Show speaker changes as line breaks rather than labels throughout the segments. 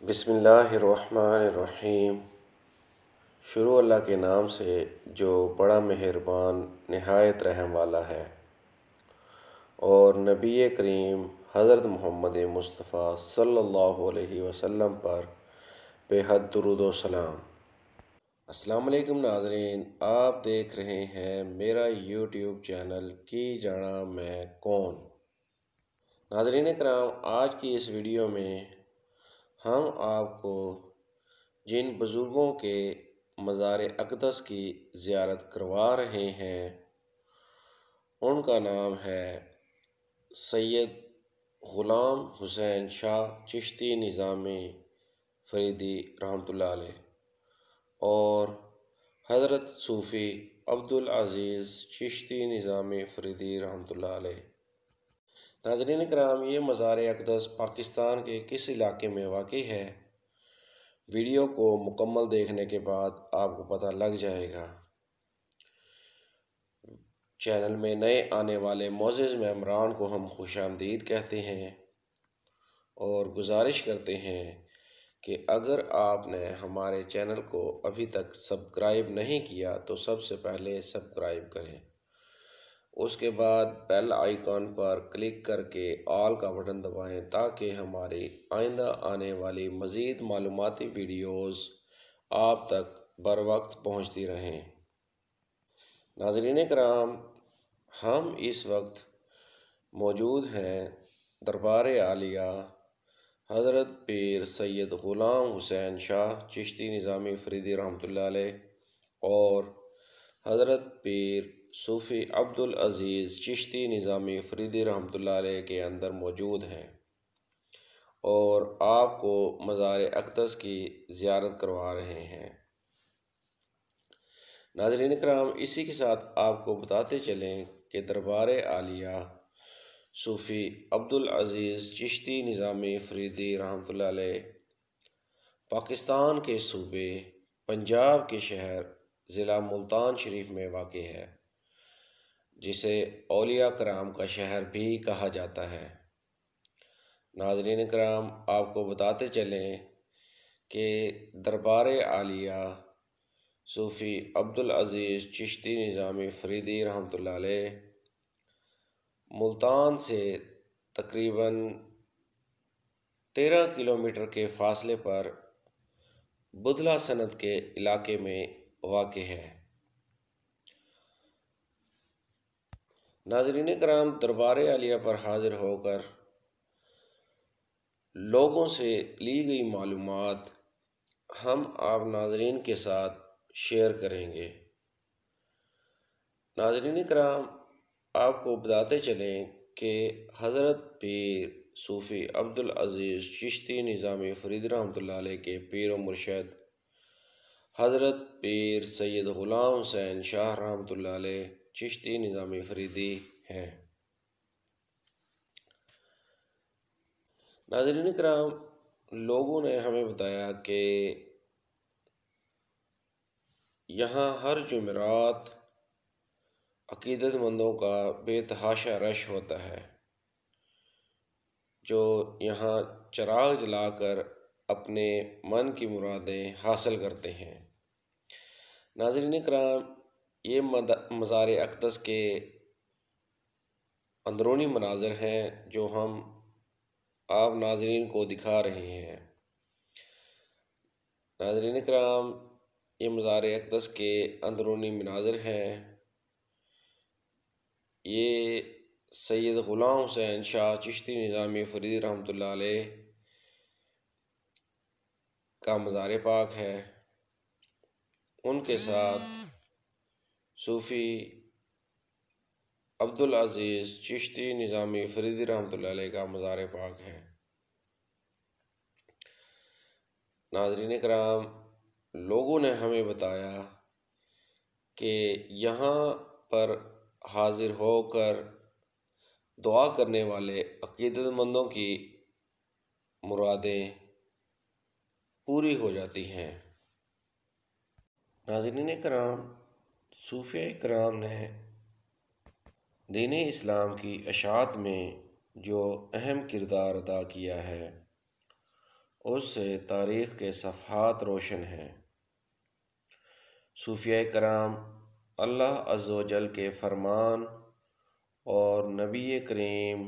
بسم اللہ الرحمن الرحیم۔ شروع اللہ کے نام سے جو بڑا مہربان نہایت رحم والا ہے، اور نبی کریم حضرت محمد مصطفیٰ صلی اللہ علیہ وسلم پر بے حد درود و سلام۔ السلام علیکم ناظرین، آپ دیکھ رہے ہیں میرا یوٹیوب چینل کی جانا میں کون۔ ناظرین کرام، آج کی اس ویڈیو میں ہم آپ کو جن بزرگوں کے مزار اقدس کی زیارت کروا رہے ہیں ان کا نام ہے سید غلام حسین شاہ چشتی نظامی فریدی رحمۃ اللہ علیہ اور حضرت صوفی عبدالعزیز چشتی نظامی فریدی رحمۃ اللہ علیہ۔ ناظرین کرام، یہ مزار اقدس پاکستان کے کس علاقے میں واقع ہے؟ ویڈیو کو مکمل دیکھنے کے بعد آپ کو پتہ لگ جائے گا۔ چینل میں نئے آنے والے معزز ممبران کو ہم خوش آمدید کہتے ہیں اور گزارش کرتے ہیں کہ اگر آپ نے ہمارے چینل کو ابھی تک سبسکرائب نہیں کیا تو سب سے پہلے سبسکرائب کریں، اس کے بعد بیل آئیکن پر کلک کر کے آل کا بٹن دبائیں تاکہ ہماری آئندہ آنے والی مزید معلوماتی ویڈیوز آپ تک بر وقت پہنچتی رہیں۔ ناظرین کرام، ہم اس وقت موجود ہیں دربار عالیہ حضرت پیر سید غلام حسین شاہ چشتی نظامی فریدی رحمۃ اللہ علیہ اور حضرت پیر صوفی عبدالعزیز چشتی نظامی فریدی رحمۃ اللہ علیہ کے اندر موجود ہیں اور آپ کو مزار اقدس کی زیارت کروا رہے ہیں۔ ناظرین کرام، اسی کے ساتھ آپ کو بتاتے چلیں کہ دربار عالیہ صوفی عبدالعزیز چشتی نظامی فریدی رحمۃ اللہ علیہ پاکستان کے صوبے پنجاب کے شہر ضلع ملتان شریف میں واقع ہے، جسے اولیاء کرام کا شہر بھی کہا جاتا ہے۔ ناظرین کرام، آپ کو بتاتے چلیں کہ دربار عالیہ صوفی عبدالعزیز چشتی نظامی فریدی رحمۃ اللہ علیہ ملتان سے تقریباً 13 کلومیٹر کے فاصلے پر بدلہ سند کے علاقے میں واقع ہے۔ ناظرین کرام، دربار عالیہ پر حاضر ہو کر لوگوں سے لی گئی معلومات ہم آپ ناظرین کے ساتھ شیئر کریں گے۔ ناظرین کرام، آپ کو بتاتے چلیں کہ حضرت پیر صوفی عبدالعزیز چشتی نظامی فریدی رحمۃ اللہ علیہ کے پیر و مرشد حضرت پیر سید غلام حسین شاہ رحمۃ اللہ علیہ چشتی نظامی فریدی ہیں۔ ناظرین کرام، لوگوں نے ہمیں بتایا کہ یہاں ہر جمعرات عقیدت مندوں کا بے تحاشا رش ہوتا ہے، جو یہاں چراغ جلا کر اپنے من کی مرادیں حاصل کرتے ہیں۔ ناظرین کرام، یہ مزار اقدس کے اندرونی مناظر ہیں جو ہم آپ ناظرین کو دکھا رہے ہیں۔ ناظرین کرام، یہ مزار اقدس کے اندرونی مناظر ہیں۔ یہ سید غلام حسین شاہ چشتی نظامی فریدی رحمۃ اللہ علیہ کا مزار پاک ہے، ان کے ساتھ صوفی عبدالعزیز چشتی نظامی فریدی رحمۃ اللہ علیہ کا مزار پاک ہے۔ ناظرین کرام، لوگوں نے ہمیں بتایا کہ یہاں پر حاضر ہو کر دعا کرنے والے عقیدت مندوں کی مرادیں پوری ہو جاتی ہیں۔ ناظرین کرام، صوفیہ کرام نے دین اسلام کی اشاعت میں جو اہم کردار ادا کیا ہے اس سے تاریخ کے صفحات روشن ہیں۔ صوفیہ کرام اللہ عز و جل کے فرمان اور نبی کریم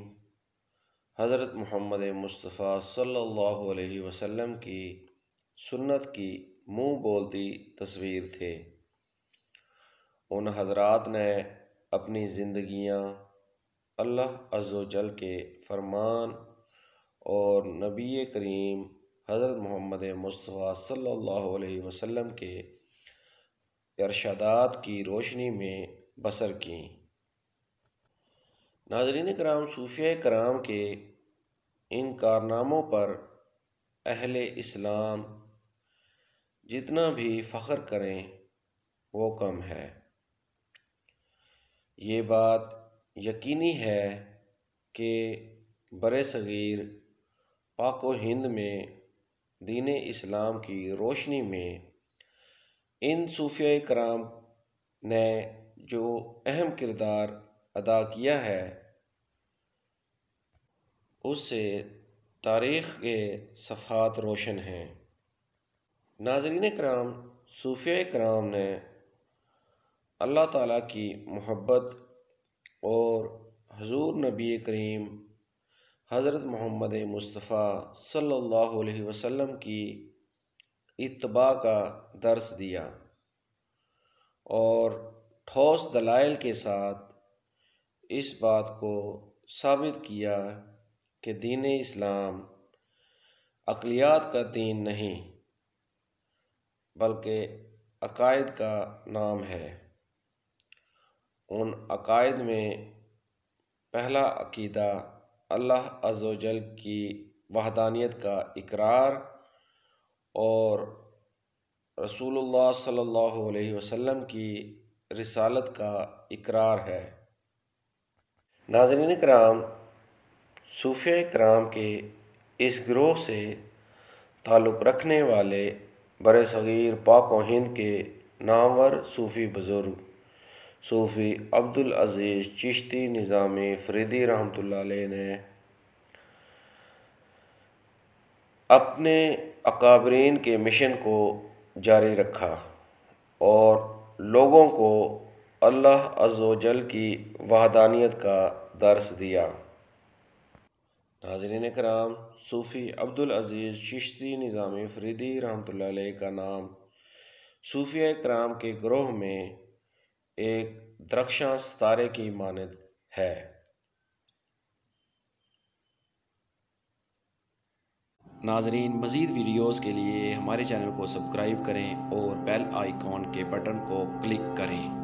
حضرت محمد مصطفیٰ صلی اللہ علیہ وسلم کی سنت کی منہ بولتی تصویر تھے۔ ان حضرات نے اپنی زندگیاں اللہ عز و جل کے فرمان اور نبی کریم حضرت محمد مصطفیٰ صلی اللہ علیہ وسلم کے ارشادات کی روشنی میں بسر کیں۔ ناظرین کرام، صوفیہ کرام کے ان کارناموں پر اہل اسلام جتنا بھی فخر کریں وہ کم ہے۔ یہ بات یقینی ہے کہ برصغیر پاک و ہند میں دین اسلام کی روشنی میں ان صوفیہ کرام نے جو اہم کردار ادا کیا ہے اس سے تاریخ کے صفحات روشن ہیں۔ ناظرین کرام، صوفیہ کرام نے اللہ تعالیٰ کی محبت اور حضور نبی کریم حضرت محمد مصطفیٰ صلی اللہ علیہ وسلم کی اتباع کا درس دیا اور ٹھوس دلائل کے ساتھ اس بات کو ثابت کیا کہ دین اسلام عقلیات کا دین نہیں بلکہ عقائد کا نام ہے۔ ان عقائد میں پہلا عقیدہ اللہ عز و جل کی وحدانیت کا اقرار اور رسول اللہ صلی اللہ علیہ وسلم کی رسالت کا اقرار ہے۔ ناظرین کرام، صوفیہ کرام کے اس گروہ سے تعلق رکھنے والے برصغیر پاک و ہند کے نامور صوفی بزرگ صوفی عبدالعزیز چشتی نظامی فریدی رحمۃ اللہ علیہ نے اپنے اکابرین کے مشن کو جاری رکھا اور لوگوں کو اللہ عز و جل کی وحدانیت کا درس دیا۔ ناظرین کرام، صوفی عبدالعزیز چشتی نظامی فریدی رحمۃ اللہ علیہ کا نام صوفیہ کرام کے گروہ میں ایک درخشاں ستارے کی مانند ہے۔
ناظرین، مزید ویڈیوز کے لیے ہمارے چینل کو سبسکرائب کریں اور بیل آئیکن کے بٹن کو کلک کریں۔